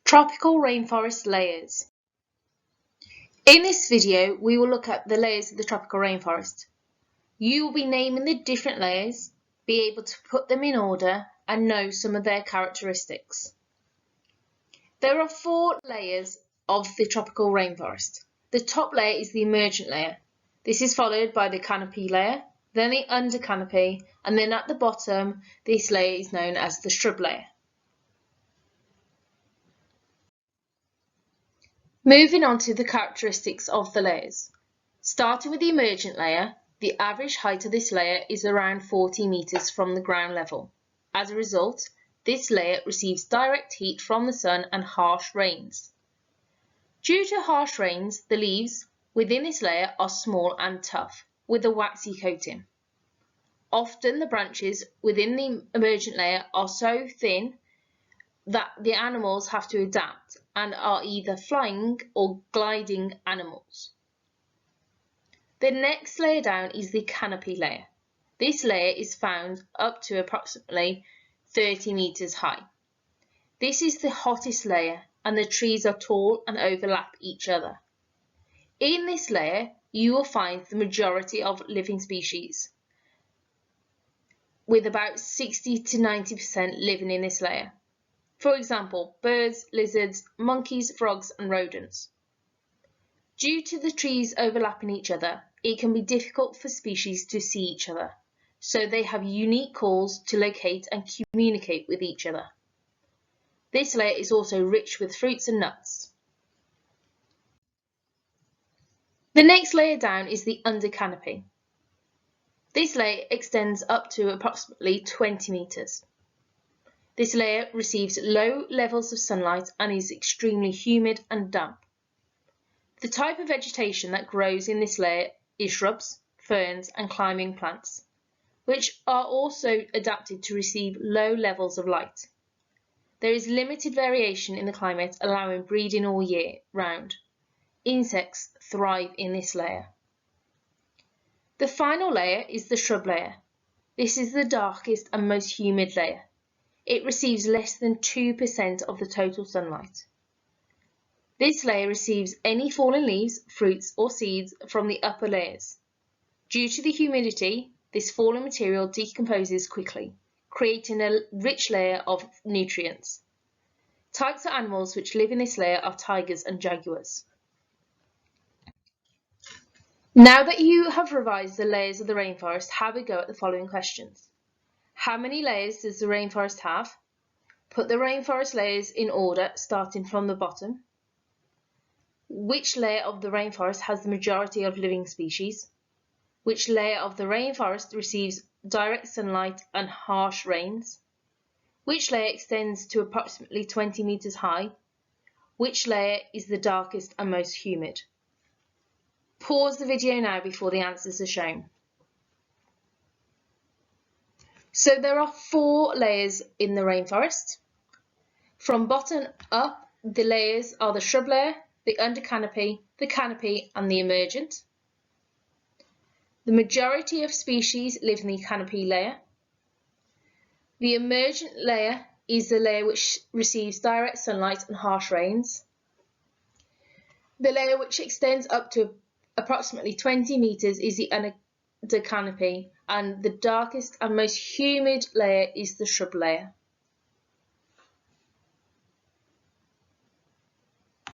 Tropical rainforest layers. In this video, we will look at the layers of the tropical rainforest. You will be naming the different layers, be able to put them in order, and know some of their characteristics. There are 4 layers of the tropical rainforest. The top layer is the emergent layer. This is followed by the canopy layer, then the under canopy, and then at the bottom, this layer is known as the shrub layer. Moving on to the characteristics of the layers. Starting with the emergent layer, the average height of this layer is around 40 meters from the ground level. As a result, this layer receives direct heat from the sun and harsh rains. Due to harsh rains, the leaves within this layer are small and tough, with a waxy coating. Often the branches within the emergent layer are so thin that the animals have to adapt and are either flying or gliding animals. The next layer down is the canopy layer. This layer is found up to approximately 30 meters high. This is the hottest layer and the trees are tall and overlap each other. In this layer, you will find the majority of living species, with about 60 to 90% living in this layer. For example, birds, lizards, monkeys, frogs and rodents. Due to the trees overlapping each other, it can be difficult for species to see each other, so they have unique calls to locate and communicate with each other. This layer is also rich with fruits and nuts. The next layer down is the under canopy. This layer extends up to approximately 20 meters. This layer receives low levels of sunlight and is extremely humid and damp. The type of vegetation that grows in this layer is shrubs, ferns and climbing plants, which are also adapted to receive low levels of light. There is limited variation in the climate, allowing breeding all year round. Insects thrive in this layer. The final layer is the shrub layer. This is the darkest and most humid layer. It receives less than 2% of the total sunlight. This layer receives any fallen leaves, fruits or seeds from the upper layers. Due to the humidity, this fallen material decomposes quickly, creating a rich layer of nutrients. Types of animals which live in this layer are tigers and jaguars. Now that you have revised the layers of the rainforest, have a go at the following questions. How many layers does the rainforest have? Put the rainforest layers in order, starting from the bottom. Which layer of the rainforest has the majority of living species? Which layer of the rainforest receives direct sunlight and harsh rains? Which layer extends to approximately 20 meters high? Which layer is the darkest and most humid? Pause the video now before the answers are shown. So there are 4 layers in the rainforest. From bottom up, the layers are the shrub layer, the under canopy, and the emergent. The majority of species live in the canopy layer. The emergent layer is the layer which receives direct sunlight and harsh rains. The layer which extends up to approximately 20 meters is the under canopy, and the darkest and most humid layer is the shrub layer.